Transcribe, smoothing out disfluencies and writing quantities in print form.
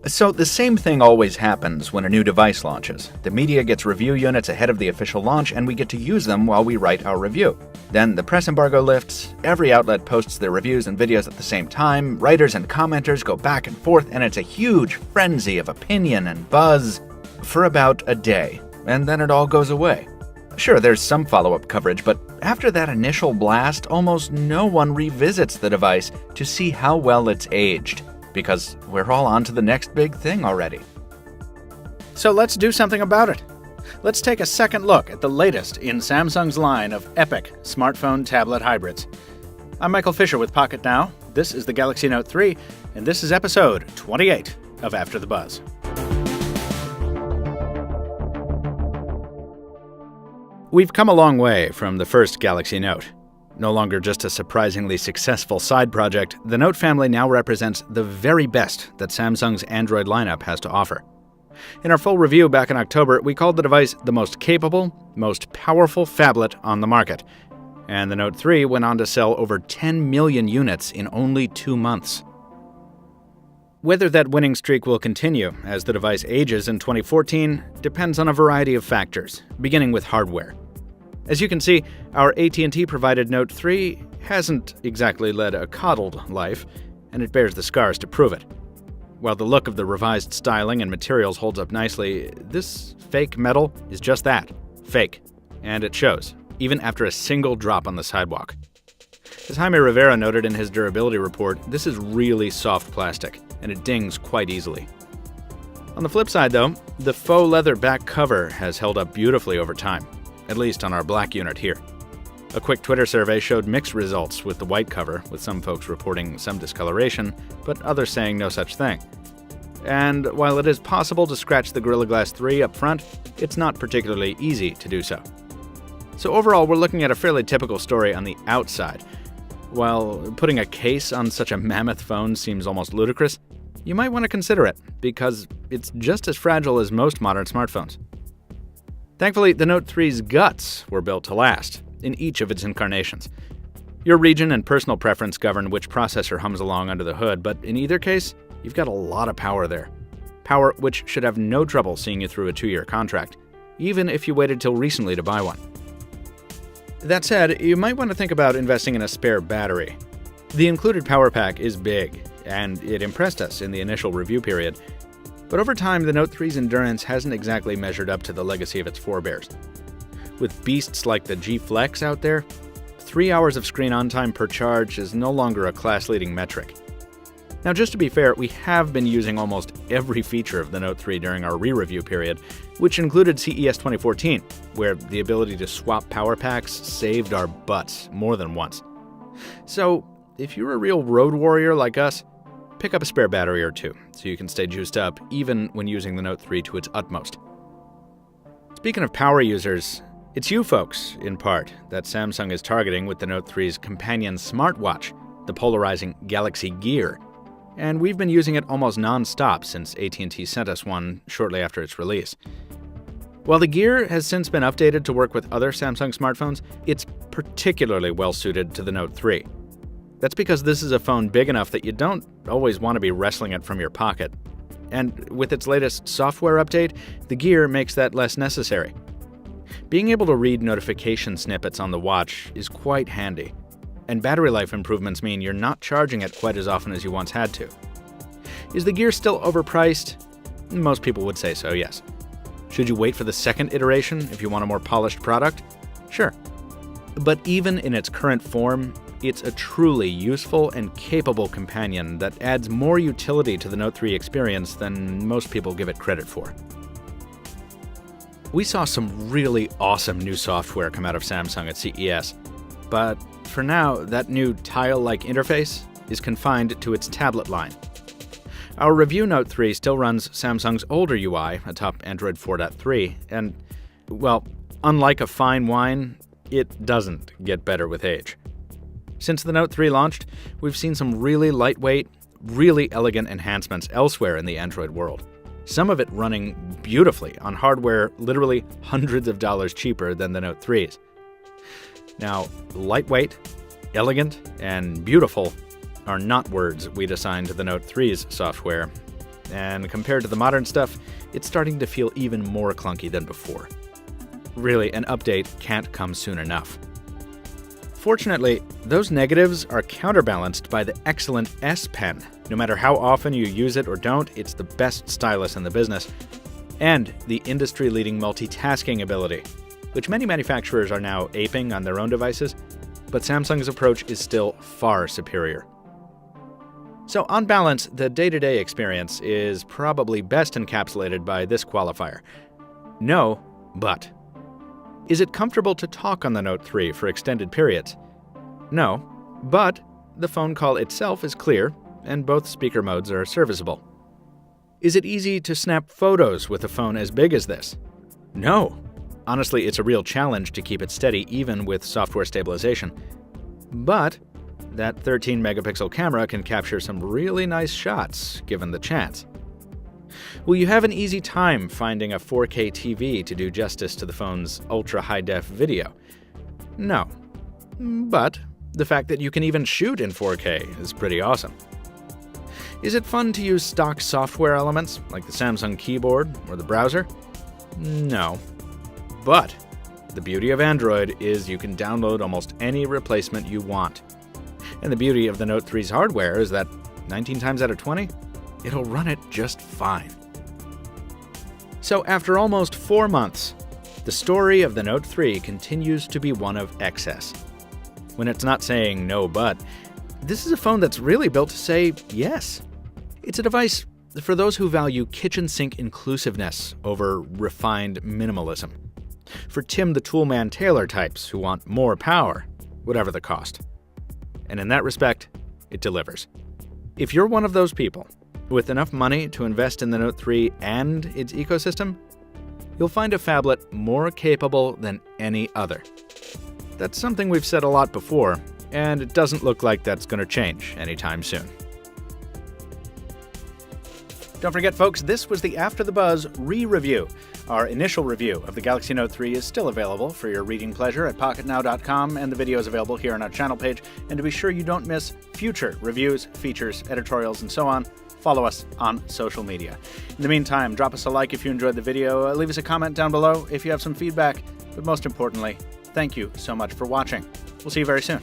So the same thing always happens when a new device launches. The media gets review units ahead of the official launch, and we get to use them while we write our review. Then the press embargo lifts, every outlet posts their reviews and videos at the same time, writers and commenters go back and forth, and it's a huge frenzy of opinion and buzz for about a day, and then it all goes away. Sure, there's some follow-up coverage, but after that initial blast, almost no one revisits the device to see how well it's aged, because we're all on to the next big thing already. So let's do something about it. Let's take a second look at the latest in Samsung's line of epic smartphone tablet hybrids. I'm Michael Fisher with Pocket Now. This is the Galaxy Note 3, and this is episode 28 of After the Buzz. We've come a long way from the first Galaxy Note. No longer just a surprisingly successful side project, the Note family now represents the very best that Samsung's Android lineup has to offer. In our full review back in October, we called the device the most capable, most powerful phablet on the market. And the Note 3 went on to sell over 10 million units in only 2 months. Whether that winning streak will continue as the device ages in 2014 depends on a variety of factors, beginning with hardware. As you can see, our AT&T-provided Note 3 hasn't exactly led a coddled life, and it bears the scars to prove it. While the look of the revised styling and materials holds up nicely, this fake metal is just that, fake. And it shows, even after a single drop on the sidewalk. As Jaime Rivera noted in his durability report, this is really soft plastic, and it dings quite easily. On the flip side, though, the faux leather back cover has held up beautifully over time, at least on our black unit here. A quick Twitter survey showed mixed results with the white cover, with some folks reporting some discoloration, but others saying no such thing. And while it is possible to scratch the Gorilla Glass 3 up front, it's not particularly easy to do so. So overall, we're looking at a fairly typical story on the outside. While putting a case on such a mammoth phone seems almost ludicrous, you might want to consider it, because it's just as fragile as most modern smartphones. Thankfully, the Note 3's guts were built to last, in each of its incarnations. Your region and personal preference govern which processor hums along under the hood, but in either case, you've got a lot of power there. Power which should have no trouble seeing you through a 2-year contract, even if you waited till recently to buy one. That said, you might want to think about investing in a spare battery. The included power pack is big, and it impressed us in the initial review period. But over time, the Note 3's endurance hasn't exactly measured up to the legacy of its forebears. With beasts like the G Flex out there, 3 hours of screen on-time per charge is no longer a class-leading metric. Now, just to be fair, we have been using almost every feature of the Note 3 during our re-review period, which included CES 2014, where the ability to swap power packs saved our butts more than once. So, if you're a real road warrior like us, pick up a spare battery or two, so you can stay juiced up even when using the Note 3 to its utmost. Speaking of power users, it's you folks, in part, that Samsung is targeting with the Note 3's companion smartwatch, the polarizing Galaxy Gear, and we've been using it almost non-stop since AT&T sent us one shortly after its release. While the Gear has since been updated to work with other Samsung smartphones, it's particularly well-suited to the Note 3. That's because this is a phone big enough that you don't always want to be wrestling it from your pocket. And with its latest software update, the Gear makes that less necessary. Being able to read notification snippets on the watch is quite handy. And battery life improvements mean you're not charging it quite as often as you once had to. Is the Gear still overpriced? Most people would say so, yes. Should you wait for the second iteration if you want a more polished product? Sure. But even in its current form, it's a truly useful and capable companion that adds more utility to the Note 3 experience than most people give it credit for. We saw some really awesome new software come out of Samsung at CES, but for now, that new tile-like interface is confined to its tablet line. Our review Note 3 still runs Samsung's older UI atop Android 4.3, and, well, unlike a fine wine, it doesn't get better with age. Since the Note 3 launched, we've seen some really lightweight, really elegant enhancements elsewhere in the Android world. Some of it running beautifully on hardware literally hundreds of dollars cheaper than the Note 3's. Now, lightweight, elegant, and beautiful are not words we'd assign to the Note 3's software, and compared to the modern stuff, it's starting to feel even more clunky than before. Really, an update can't come soon enough. Fortunately, those negatives are counterbalanced by the excellent S Pen. No matter how often you use it or don't, it's the best stylus in the business. And the industry-leading multitasking ability, which many manufacturers are now aping on their own devices, but Samsung's approach is still far superior. So on balance, the day-to-day experience is probably best encapsulated by this qualifier. No, but. Is it comfortable to talk on the Note 3 for extended periods? No, but the phone call itself is clear, and both speaker modes are serviceable. Is it easy to snap photos with a phone as big as this? No. Honestly, it's a real challenge to keep it steady even with software stabilization. But that 13-megapixel camera can capture some really nice shots, given the chance. Will you have an easy time finding a 4K TV to do justice to the phone's ultra-high-def video? No. But the fact that you can even shoot in 4K is pretty awesome. Is it fun to use stock software elements, like the Samsung keyboard or the browser? No. But the beauty of Android is you can download almost any replacement you want. And the beauty of the Note 3's hardware is that 19 times out of 20, it'll run it just fine. So after almost 4 months, the story of the Note 3 continues to be one of excess. When it's not saying no but, this is a phone that's really built to say yes. It's a device for those who value kitchen sink inclusiveness over refined minimalism. For Tim the Toolman Taylor types who want more power, whatever the cost. And in that respect, it delivers. If you're one of those people, with enough money to invest in the Note 3 and its ecosystem, you'll find a phablet more capable than any other. That's something we've said a lot before, and it doesn't look like that's going to change anytime soon. Don't forget, folks, this was the After the Buzz re-review. Our initial review of the Galaxy Note 3 is still available for your reading pleasure at pocketnow.com, and the video is available here on our channel page. And to be sure you don't miss future reviews, features, editorials, and so on, follow us on social media. In the meantime, drop us a like if you enjoyed the video, leave us a comment down below if you have some feedback, but most importantly, thank you so much for watching. We'll see you very soon.